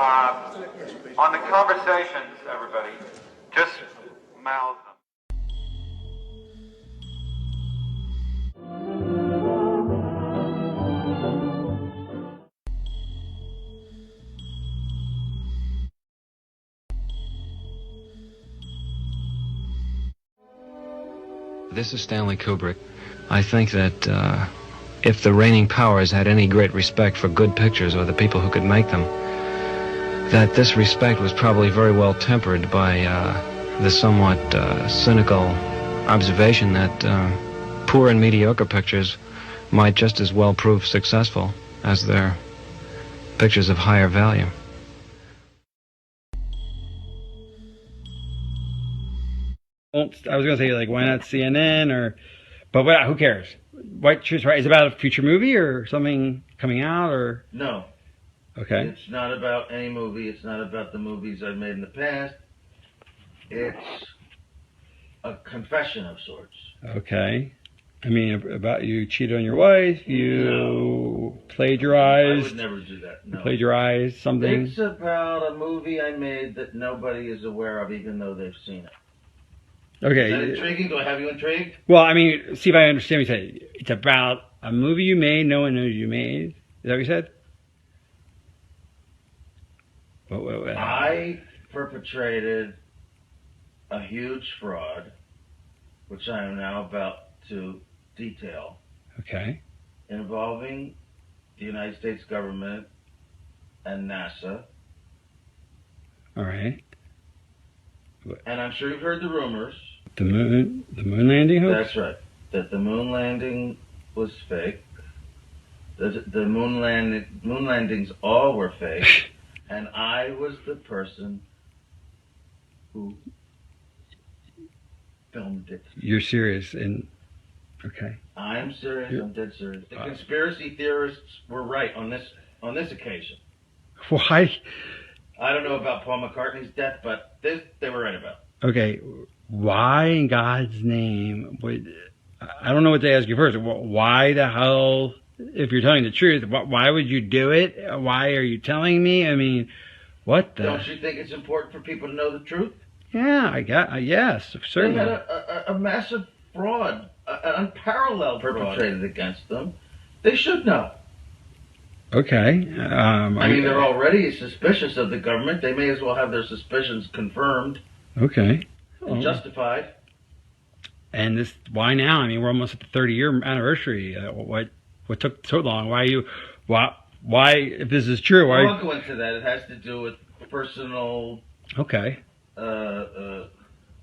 On the conversations, everybody, just mouth them. This is Stanley Kubrick. I think that if the reigning powers had any great respect for good pictures or the people who could make them, that this respect was probably very well tempered by the somewhat cynical observation that poor and mediocre pictures might just as well prove successful as their pictures of higher value. I was going to say, like, why not CNN or, but what, who cares? White Truth, right? Is it about a future movie or something coming out or? No. Okay. It's not about any movie. It's not about the movies I've made in the past. It's a confession of sorts. Okay. I mean, about you cheated on your wife, you plagiarized. I would never do that, no. Plagiarized something. It's about a movie I made that nobody is aware of, even though they've seen it. Okay. Is that intriguing? Do I have you intrigued? Well, I mean, see if I understand what you said. It's about a movie you made, no one knows you made. Is that what you said? I perpetrated a huge fraud, which I am now about to detail. Okay. Involving the United States government and NASA. All right. And I'm sure you've heard the rumors. The moon landing hoax? That's right. That the moon landing was fake. The moon landings all were fake. And I was the person who filmed it. You're serious and okay. I'm serious. I'm dead serious. The conspiracy theorists were right on this occasion. Why? I don't know about Paul McCartney's death, but this they were right about. Okay, why in God's name would I don't know what to ask you first. Why the hell, if you're telling the truth, why would you do it? Why are you telling me? I mean, what the? Don't you think it's important for people to know the truth? Yeah, I got. Yes, certainly. They had a massive fraud, an unparalleled perpetrated against them. They should know. Okay. I mean, they're already suspicious of the government. They may as well have their suspicions confirmed. Okay. And justified. And this, why now? I mean, we're almost at the 30-year anniversary. What took so long? Why, if this is true, why? I won't go into that. It has to do with personal. Okay.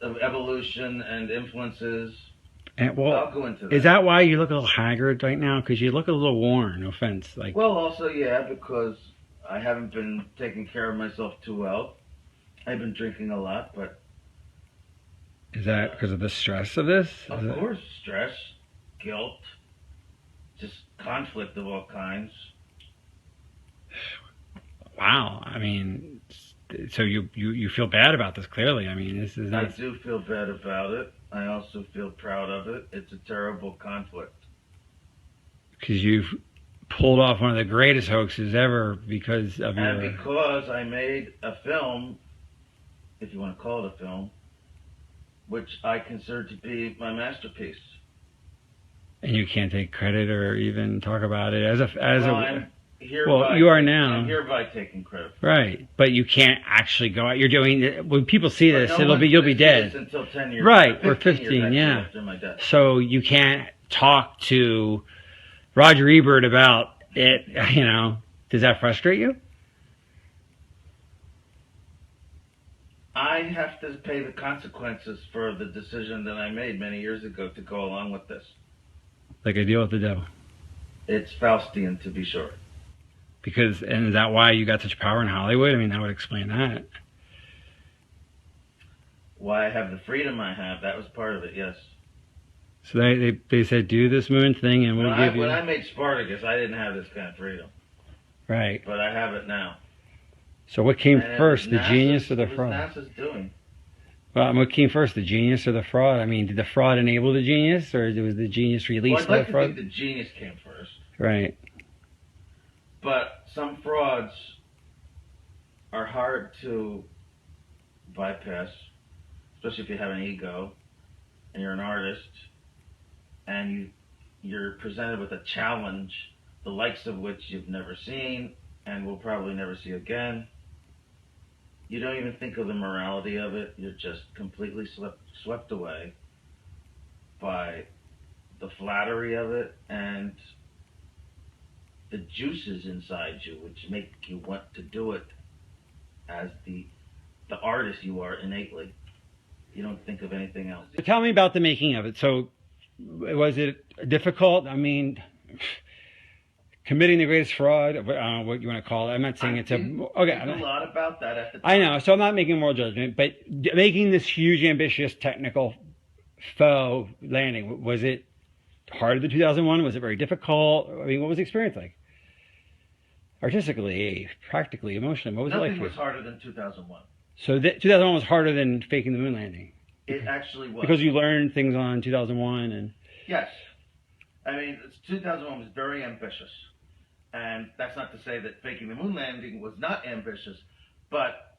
Evolution and influences. And, well, I'll go into that. Is that why you look a little haggard right now? Because you look a little worn. No offense. Like. Well, also, yeah, because I haven't been taking care of myself too well. I've been drinking a lot, but. Is that because of the stress of this? Of course, stress, guilt, just conflict of all kinds. Wow, I mean, so you feel bad about this? Clearly, I mean, this is not. I do feel bad about it. I also feel proud of it. It's a terrible conflict. Because you've pulled off one of the greatest hoaxes ever because of and because I made a film, if you want to call it a film, which I consider to be my masterpiece. And you can't take credit or even talk about it you are now. I'm hereby taking credit. Right, but you can't actually go out. You're doing when people see this, you'll be dead. Until 10 years. Right, or 15, yeah. After my death. So you can't talk to Roger Ebert about it. You know, does that frustrate you? I have to pay the consequences for the decision that I made many years ago to go along with this. Like a deal with the devil. It's Faustian, to be sure. And is that why you got such power in Hollywood? I mean, that would explain that. Why I have the freedom I have, that was part of it, yes. So they said, do this moon thing and we'll give you... When I made Spartacus, I didn't have this kind of freedom. Right. But I have it now. So what came first, the genius or the fraud? What was NASA's doing? Well, what came first, the genius or the fraud? I mean, did the fraud enable the genius, or was the genius released by the fraud? I'd like to think the genius came first. Right. But some frauds are hard to bypass, especially if you have an ego and you're an artist and you're presented with a challenge, the likes of which you've never seen and will probably never see again. You don't even think of the morality of it. You're just completely swept away by the flattery of it and the juices inside you, which make you want to do it as the artist you are innately. You don't think of anything else. Tell me about the making of it. So, was it difficult? I mean, committing the greatest fraud, I don't know what you want to call it. I'm not saying it's a... Okay. A lot about that at the time. I know, so I'm not making moral judgment, but making this huge, ambitious, technical faux landing, was it harder than 2001? Was it very difficult? I mean, what was the experience like? Artistically, practically, emotionally, what was it like? Nothing was harder than 2001. So 2001 was harder than faking the moon landing? It actually was. Because you learned things on 2001 and... Yes. I mean, 2001 was very ambitious. And that's not to say that faking the moon landing was not ambitious, but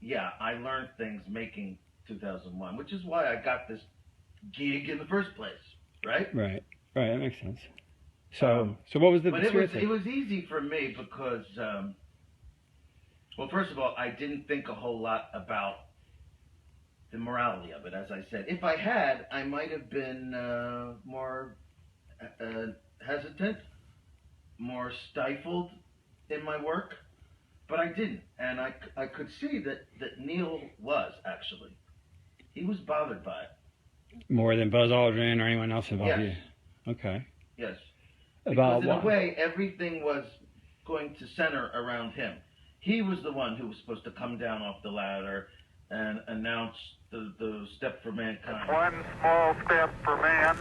yeah, I learned things making 2001, which is why I got this gig in the first place, right? Right, that makes sense. So what was the experience? But it was easy for me because, well, first of all, I didn't think a whole lot about the morality of it, as I said. If I had, I might have been more hesitant, more stifled in my work, but I didn't. And I could see that Neil was, actually. He was bothered by it. More than Buzz Aldrin or anyone else involved? Yes. Okay. Yes. About because in what? a way, everything was going to center around him. He was the one who was supposed to come down off the ladder and announce the step for mankind. One small step for man,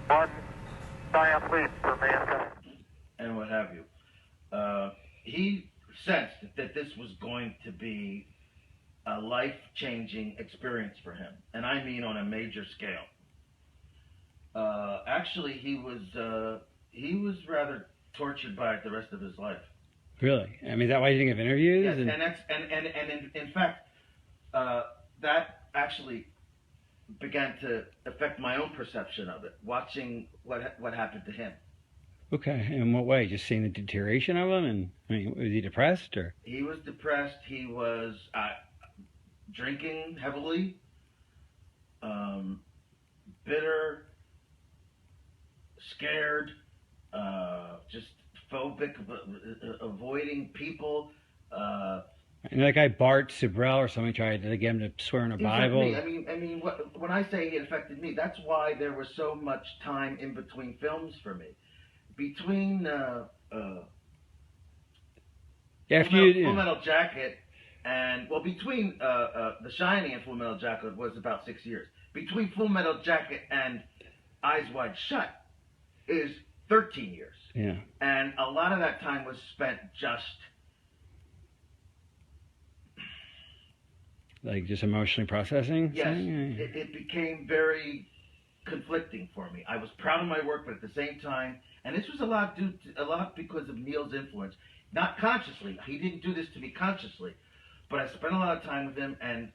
one giant leap for mankind. And what have you. He sensed that this was going to be a life-changing experience for him, and I mean on a major scale. Actually, he was rather tortured by it the rest of his life. Really? I mean, is that why you didn't give interviews? Yes, and in fact, that actually began to affect my own perception of it, watching what happened to him. Okay, in what way? Just seeing the deterioration of him? And I mean, was he depressed or? He was depressed. He was drinking heavily, bitter, scared, just phobic, avoiding people. And that guy Bart Sibrel or somebody tried to get him to swear in a Bible. I mean, when I say it affected me, that's why there was so much time in between films for me. Between Full Metal Jacket and between The Shining and Full Metal Jacket was about 6 years. Between Full Metal Jacket and Eyes Wide Shut is 13 years. Yeah. And a lot of that time was spent just like just emotionally processing? Yes. It became very conflicting for me. I was proud of my work, but at the same time, and this was a lot because of Neil's influence. Not consciously. He didn't do this to me consciously. But I spent a lot of time with him, and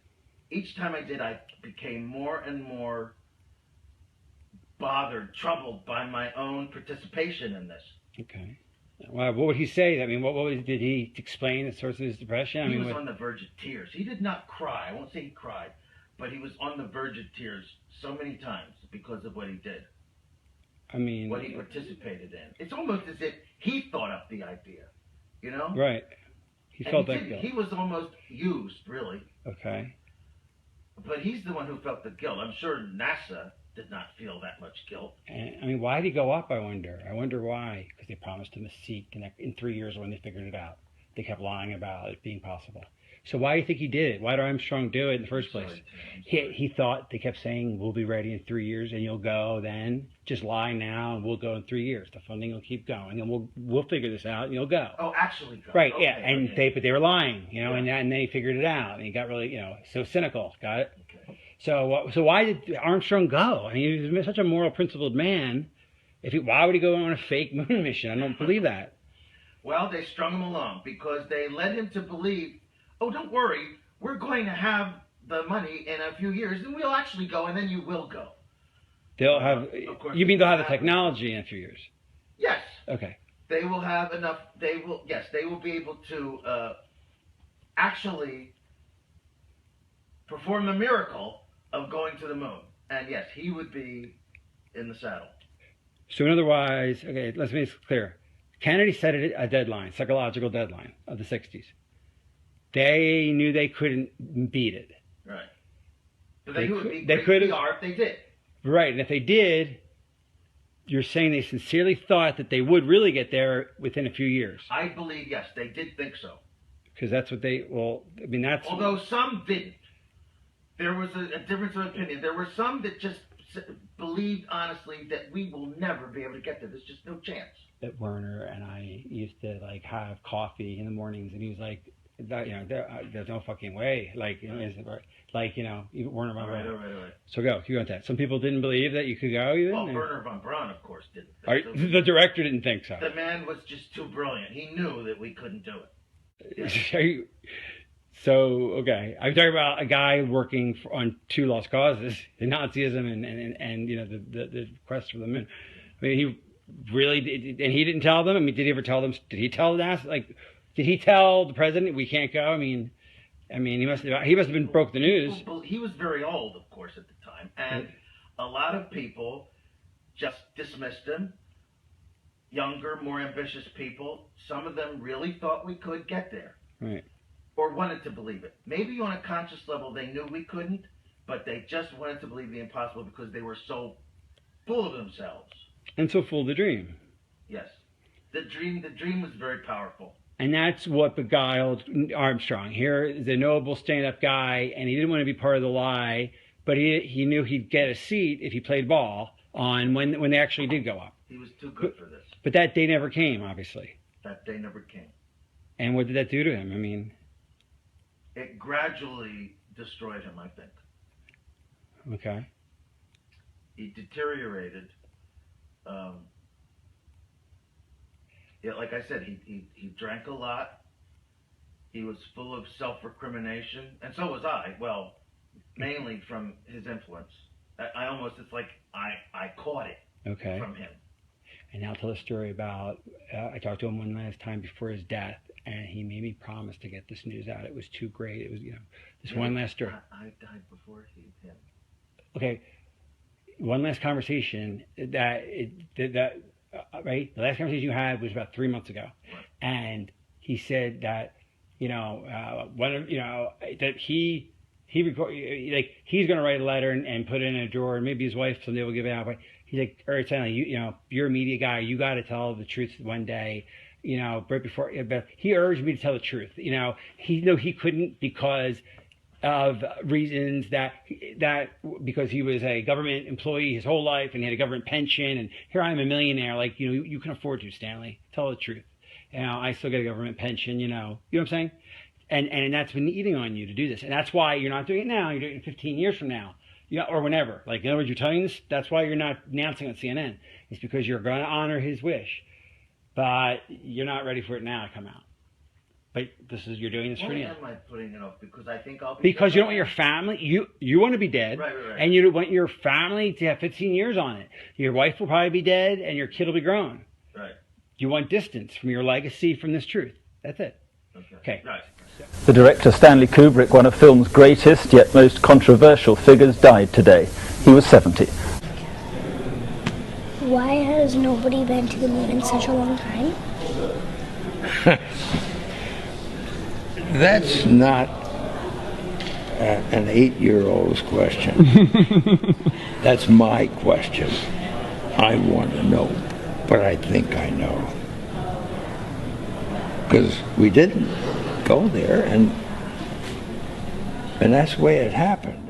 each time I did, I became more and more bothered, troubled by my own participation in this. Okay. Well, what would he say? I mean, did he explain the source of his depression? He was on the verge of tears. He did not cry. I won't say he cried, but he was on the verge of tears so many times because of what he did. I mean, what he participated in. It's almost as if he thought up the idea, you know? Right. He felt that guilt. He was almost used, really. Okay. But he's the one who felt the guilt. I'm sure NASA did not feel that much guilt. And, I mean, why did he go up, I wonder? I wonder why. Because they promised him a seat in 3 years when they figured it out. They kept lying about it being possible. So why do you think he did it? Why did Armstrong do it in the first place? He thought, they kept saying, we'll be ready in 3 years and you'll go then. Just lie now and we'll go in 3 years. The funding will keep going and we'll figure this out and you'll go. Oh, actually go. Right, okay, yeah. And okay. they were lying, you know, yeah. and then he figured it out and he got really, so cynical. Got it? Okay. So why did Armstrong go? I mean, he was such a moral, principled man. Why would he go on a fake moon mission? I don't believe that. Well, they strung him along because they led him to believe, oh, don't worry, we're going to have the money in a few years, and we'll actually go, and then you will go. They'll have. Of course, You mean they'll have the technology in a few years? Yes. Okay. They will have enough. They will. Yes, they will be able to actually perform the miracle of going to the moon. And yes, he would be in the saddle. So, in other words, okay, let's make this clear. Kennedy set a deadline, psychological deadline of the 60s. They knew they couldn't beat it. Right. But they would be they great could PR if they did. Right, and if they did, you're saying they sincerely thought that they would really get there within a few years. I believe, yes, they did think so. Because that's what they, that's... Although some didn't. There was a difference of opinion. There were some that just believed honestly that we will never be able to get there. There's just no chance. That Werner and I used to have coffee in the mornings, and he was like, there's no fucking way. Even Werner von Braun. Right. So go, keep going with that. Some people didn't believe that you could go even? Well, Werner von Braun, of course, didn't. The director didn't think so. The man was just too brilliant. He knew that we couldn't do it. Yeah. So, okay. I'm talking about a guy working on two lost causes, the Nazism and the quest for the moon. I mean, he really did, and he didn't tell them. I mean, did he ever tell them? Did he tell did he tell the president we can't go? I mean, he must have been broke the news. He was very old, of course, at the time, and a lot of people just dismissed him. Younger, more ambitious people. Some of them really thought we could get there. Right. Or wanted to believe it. Maybe on a conscious level they knew we couldn't, but they just wanted to believe the impossible because they were so full of themselves. And so full of the dream. Yes. The dream was very powerful. And that's what beguiled Armstrong. Here, the noble stand-up guy, and he didn't want to be part of the lie, but he knew he'd get a seat if he played ball on when they actually did go up. He was too good for this. But that day never came, obviously. That day never came. And what did that do to him? I mean... It gradually destroyed him, I think. Okay. He deteriorated. Like I said, he drank a lot. He was full of self-recrimination, and so was I. Well, mainly from his influence. It's like I caught it from him. And now tell the story about, I talked to him one last time before his death, and he made me promise to get this news out. It was too great. It was, one last story. I died before him. Okay, one last conversation right? The last conversation you had was about 3 months ago. Right. And he said that, that he he's going to write a letter and put it in a drawer, and maybe his wife someday will give it out. But he's like, all right, Stanley, you're a media guy. You got to tell the truth one day. Right before. But he urged me to tell the truth. He knew he couldn't because of reasons that because he was a government employee his whole life and he had a government pension, and here I am a millionaire. You can afford to, Stanley. Tell the truth. I still get a government pension. You know what I'm saying? And that's been eating on you to do this. And that's why you're not doing it now. You're doing it 15 years from now. Or whenever. In other words, you're telling this. That's why you're not announcing on CNN. It's because you're going to honor his wish. But you're not ready for it now to come out. But you're doing this for now. Why am I putting it off? Because I think I'll be Because you don't want your family, you want to be dead. Right. And you want your family to have 15 years on it. Your wife will probably be dead and your kid will be grown. Right. You want distance from your legacy from this truth. That's it. Okay. Right. The director Stanley Kubrick, one of film's greatest yet most controversial figures, died today. He was 70. Why has nobody been to the moon in such a long time? That's not an 8-year-old's question. That's my question. I want to know, but I think I know. Because we didn't go there, and that's the way it happened.